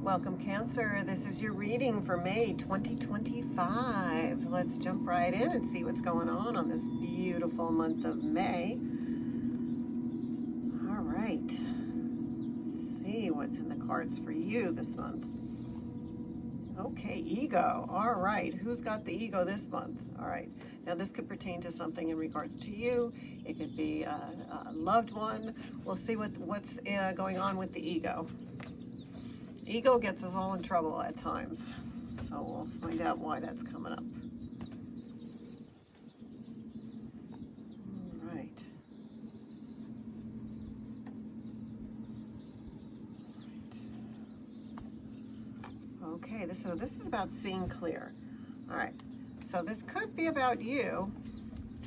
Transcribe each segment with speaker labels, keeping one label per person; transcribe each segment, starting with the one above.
Speaker 1: Welcome, Cancer. This is your reading for May 2025. Let's jump right in and see what's going on this beautiful month of May. All right. Let's see what's in the cards for you this month. Okay, ego. All right. Who's got the ego this month? All right. Now, this could pertain to something in regards to you. It could be a loved one. We'll see what's going on with the ego. Ego gets us all in trouble at times, so we'll find out why that's coming up. All right. Okay, this is about seeing clear. All right, so this could be about you,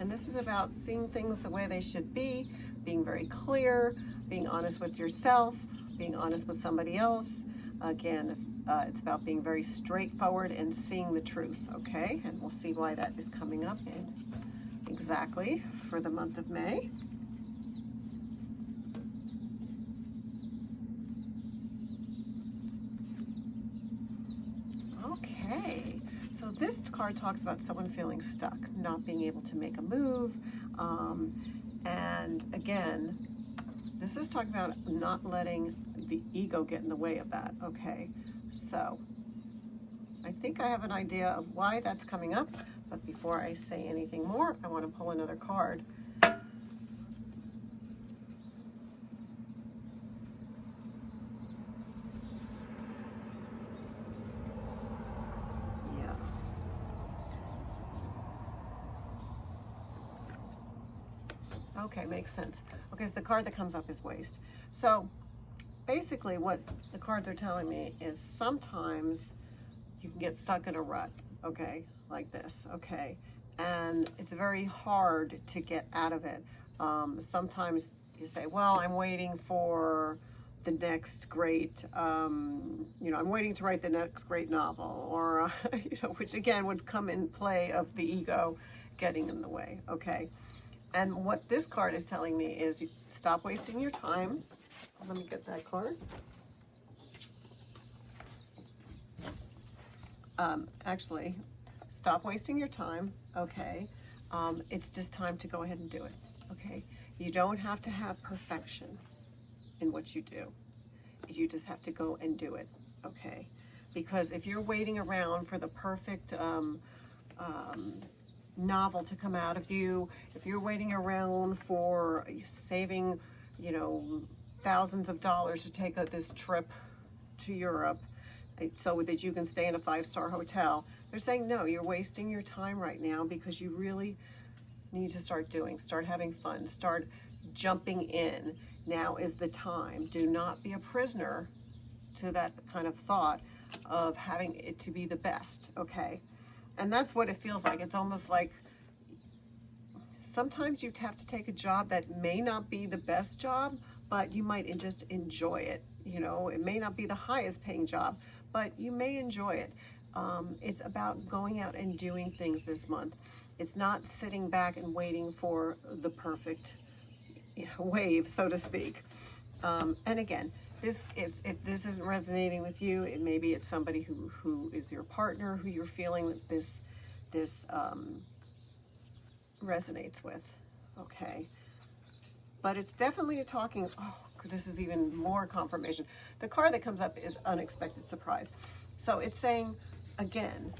Speaker 1: and this is about seeing things the way they should be, being very clear, being honest with yourself, being honest with somebody else. Again, it's about being very straightforward and seeing the truth, okay? And we'll see why that is coming up in exactly for the month of May. Okay, so this card talks about someone feeling stuck, not being able to make a move. And again, this is talking about not letting the ego get in the way of that, okay? So I think I have an idea of why that's coming up, but before I say anything more, I want to pull another card. Yeah. Okay, makes sense. Okay, so the card that comes up is waste. So basically what the cards are telling me is sometimes you can get stuck in a rut, okay, like this, okay, and it's very hard to get out of it. Sometimes you say, well, I'm waiting for the next great, I'm waiting to write the next great novel, or, which again would come in play of the ego getting in the way, okay? And what this card is telling me is stop wasting your time. Let me get that card. Actually, stop wasting your time, okay? It's just time to go ahead and do it, okay? You don't have to have perfection in what you do. You just have to go and do it, okay? Because if you're waiting around for the perfect novel to come out of you, if you're waiting around for saving, thousands of dollars to take this trip to Europe so that you can stay in a 5-star hotel, they're saying, no, you're wasting your time right now because you really need to start having fun, start jumping in. Now is the time. Do not be a prisoner to that kind of thought of having it to be the best, okay? And that's what it feels like. It's almost like sometimes you have to take a job that may not be the best job, but you might just enjoy it. It may not be the highest paying job, but you may enjoy it. It's about going out and doing things this month. It's not sitting back and waiting for the perfect wave, so to speak. And again, if this isn't resonating with you, maybe it's somebody who is your partner, who you're feeling that this resonates with, okay? But it's definitely talking, this is even more confirmation. The card that comes up is unexpected surprise. So it's saying, again,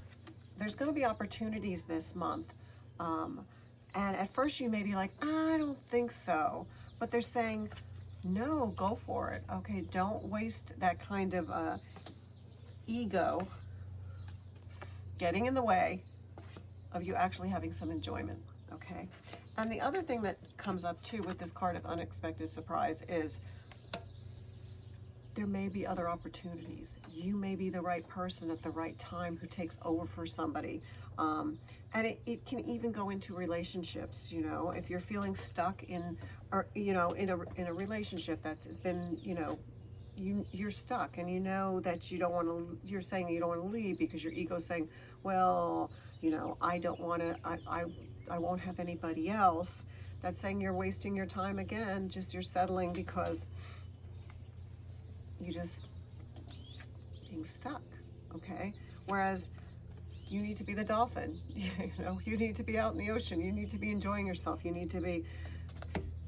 Speaker 1: there's going to be opportunities this month. And at first you may be like, I don't think so. But they're saying, no, go for it. Okay, don't waste that kind of ego getting in the way of you actually having some enjoyment, okay? And the other thing that comes up too with this card of unexpected surprise is there may be other opportunities. You may be the right person at the right time who takes over for somebody. And it can even go into relationships, if you're feeling stuck in a relationship that's been, you're stuck and you know that you don't want to, you're saying you don't want to leave because your ego's saying, well, I don't want to, I won't have anybody else. That's saying you're wasting your time again, just you're settling because getting stuck, okay? Whereas you need to be the dolphin. You need to be out in the ocean. You need to be enjoying yourself. You need to be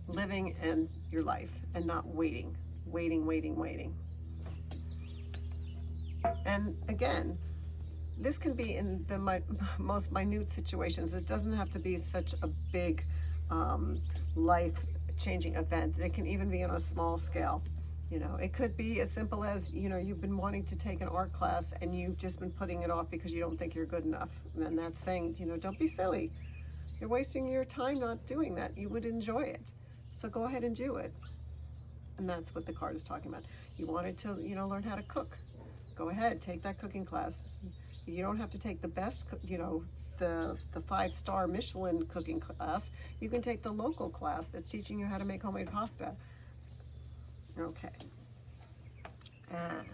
Speaker 1: living in your life and not waiting. And again, this can be in the most minute situations. It doesn't have to be such a big life-changing event. It can even be on a small scale. It could be as simple as, you've been wanting to take an art class and you've just been putting it off because you don't think you're good enough. And that's saying, don't be silly. You're wasting your time not doing that. You would enjoy it. So go ahead and do it. And that's what the card is talking about. You wanted to, learn how to cook. Go ahead, take that cooking class. You don't have to take the best, the 5-star Michelin cooking class. You can take the local class that's teaching you how to make homemade pasta. Okay. And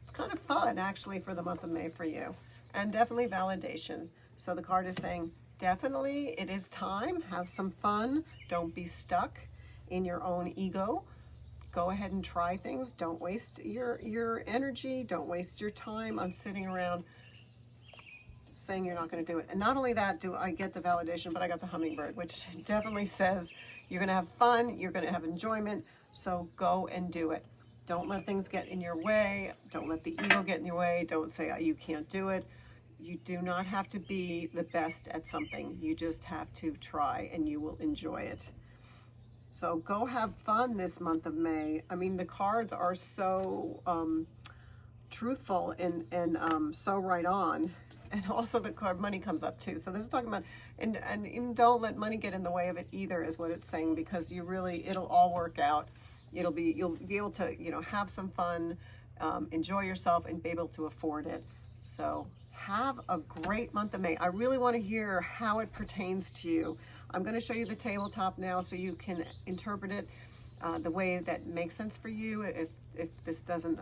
Speaker 1: it's kind of fun actually for the month of May for you. And definitely validation. So the card is saying, definitely it is time. Have some fun. Don't be stuck in your own ego. Go ahead and try things. Don't waste your energy. Don't waste your time on sitting around saying you're not going to do it. And not only that, do I get the validation, but I got the hummingbird, which definitely says you're going to have fun. You're going to have enjoyment. So go and do it. Don't let things get in your way. Don't let the ego get in your way. Don't say, oh, you can't do it. You do not have to be the best at something. You just have to try and you will enjoy it. So go have fun this month of May. I mean, the cards are so truthful and so right on. And also the card money comes up too. So this is talking about, and don't let money get in the way of it either, is what it's saying, because it'll all work out. You'll be able to, have some fun, enjoy yourself, and be able to afford it. So have a great month of May. I really want to hear how it pertains to you. I'm going to show you the tabletop now so you can interpret it the way that makes sense for you. If this doesn't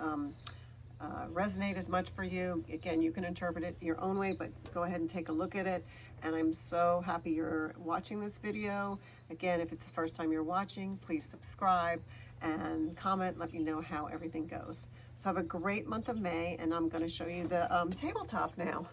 Speaker 1: resonate as much for you, again, you can interpret it your own way, but go ahead and take a look at it. And I'm so happy you're watching this video. Again, if it's the first time you're watching, please subscribe and comment. Let me know how everything goes. So have a great month of May, and I'm going to show you the tabletop now.